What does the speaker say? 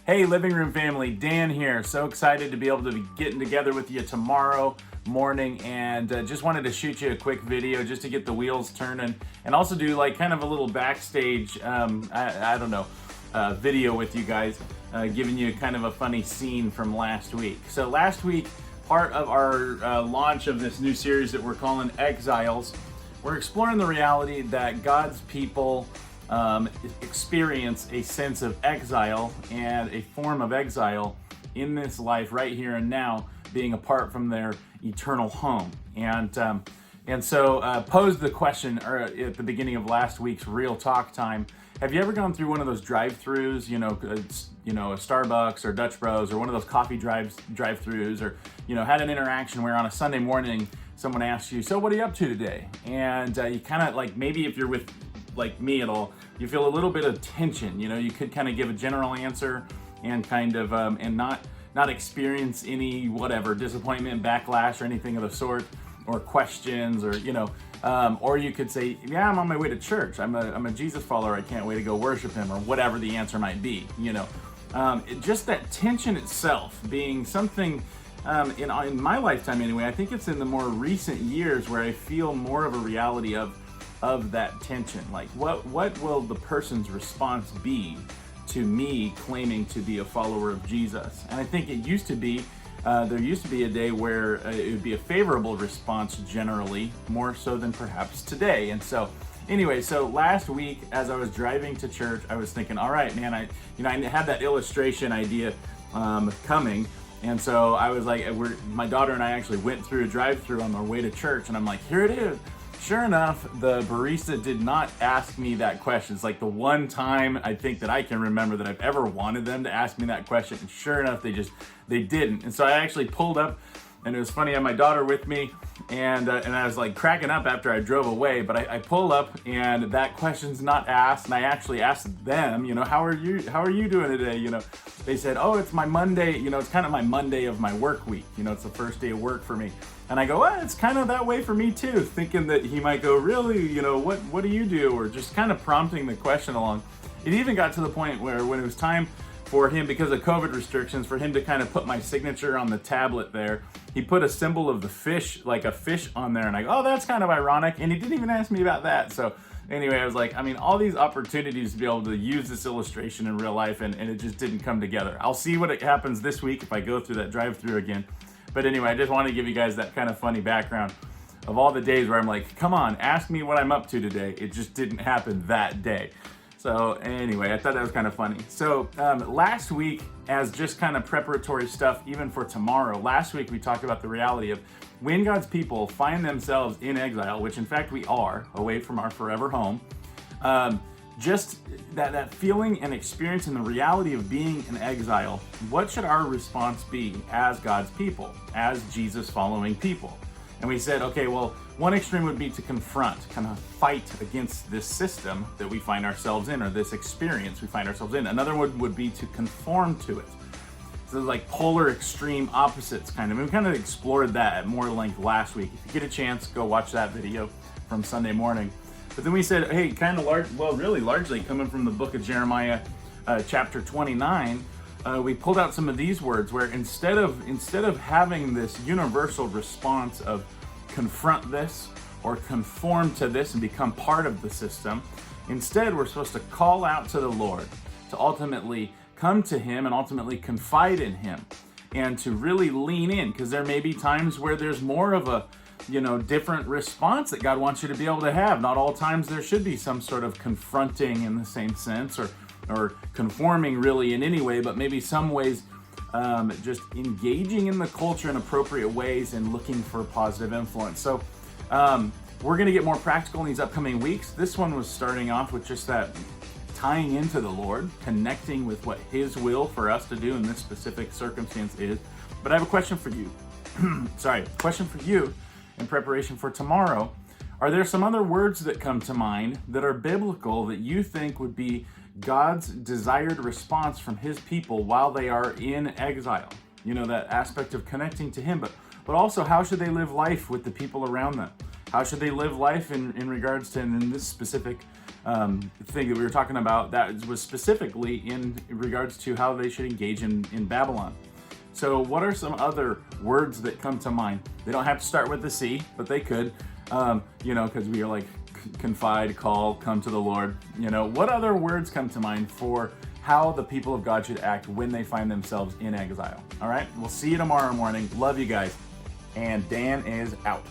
Hey, Living Room family, Dan here. So excited to be able to be getting together with you tomorrow morning, and just wanted to shoot you a quick video just to get the wheels turning, and also do like kind of a little backstage, I don't know, video with you guys, giving you kind of a funny scene from last week. So last week, part of our launch of this new series that we're calling EXILES, we're exploring the reality that God's people experience a sense of exile and a form of exile in this life right here and now, being apart from their eternal home. And so posed the question at the beginning of last week's Real Talk time. Have you ever gone through one of those drive-throughs, a Starbucks or Dutch Bros, or one of those coffee drive-throughs, or had an interaction where on a Sunday morning someone asks you, "So what are you up to today?" And you kind of like, maybe if you're with like me at all, you feel a little bit of tension. You could kind of give a general answer and kind of and not experience any whatever disappointment, backlash, or anything of the sort, or questions, or or you could say, "Yeah, I'm on my way to church. I'm a Jesus follower. I can't wait to go worship him," or whatever the answer might be. Just that tension itself being something in my lifetime anyway. I think it's in the more recent years where I feel more of a reality of that tension. Like, what will the person's response be to me claiming to be a follower of Jesus? And I think it used to be, there used to be a day where it would be a favorable response generally, more so than perhaps today. And so anyway, so last week as I was driving to church, I was thinking, all right, man, I had that illustration idea coming. And so I was like, my daughter and I actually went through a drive-through on our way to church, and I'm like, here it is. Sure enough, the barista did not ask me that question. It's like the one time I think that I can remember that I've ever wanted them to ask me that question. And sure enough, they didn't. And so I actually pulled up, and it was funny, I had my daughter with me, and I was like cracking up after I drove away, but I pull up and that question's not asked, and I actually asked them, how are you doing today? They said, "Oh, it's my Monday, it's kind of my Monday of my work week. It's the first day of work for me." And I go, "Well, it's kind of that way for me too," thinking that he might go, "Really, what do you do?" Or just kind of prompting the question along. It even got to the point where when it was time for him, because of COVID restrictions, for him to kind of put my signature on the tablet there, he put a symbol of the fish, like a fish on there, and I go, "Oh, that's kind of ironic," and he didn't even ask me about that. So anyway, I was like, all these opportunities to be able to use this illustration in real life, and it just didn't come together. I'll see what happens this week if I go through that drive-through again. But anyway, I just want to give you guys that kind of funny background of all the days where I'm like, come on, ask me what I'm up to today. It just didn't happen that day. So anyway, I thought that was kind of funny. So last week, as just kind of preparatory stuff, even for tomorrow, last week we talked about the reality of when God's people find themselves in exile, which in fact we are, away from our forever home, just that feeling and experience and the reality of being in exile. What should our response be as God's people, as Jesus following people? And we said, okay, well, one extreme would be to confront, kind of fight against this system that we find ourselves in, or this experience we find ourselves in. Another one would be to conform to it. So like polar extreme opposites kind of. And we kind of explored that at more length last week. If you get a chance, go watch that video from Sunday morning. But then we said, hey, kind of really largely coming from the book of Jeremiah, chapter 29, we pulled out some of these words where instead of having this universal response of confront this or conform to this and become part of the system, instead we're supposed to call out to the Lord, to ultimately come to him and ultimately confide in him, and to really lean in, because there may be times where there's more of a different response that God wants you to be able to have. Not all times there should be some sort of confronting in the same sense, or conforming really in any way, but maybe some ways just engaging in the culture in appropriate ways and looking for positive influence. So we're going to get more practical in these upcoming weeks. This one was starting off with just that tying into the Lord, connecting with what his will for us to do in this specific circumstance is. But I have a question for you. Question for you in preparation for tomorrow. Are there some other words that come to mind that are biblical that you think would be God's desired response from his people while they are in exile? That aspect of connecting to him, but also how should they live life with the people around them? how should they live life in regards to in this specific thing that we were talking about, that was specifically in regards to how they should engage in Babylon. So what are some other words that come to mind? They don't have to start with the C, but they could, because we are like confide, call, come to the Lord. What other words come to mind for how the people of God should act when they find themselves in exile? All right, we'll see you tomorrow morning. Love you guys. And Dan is out.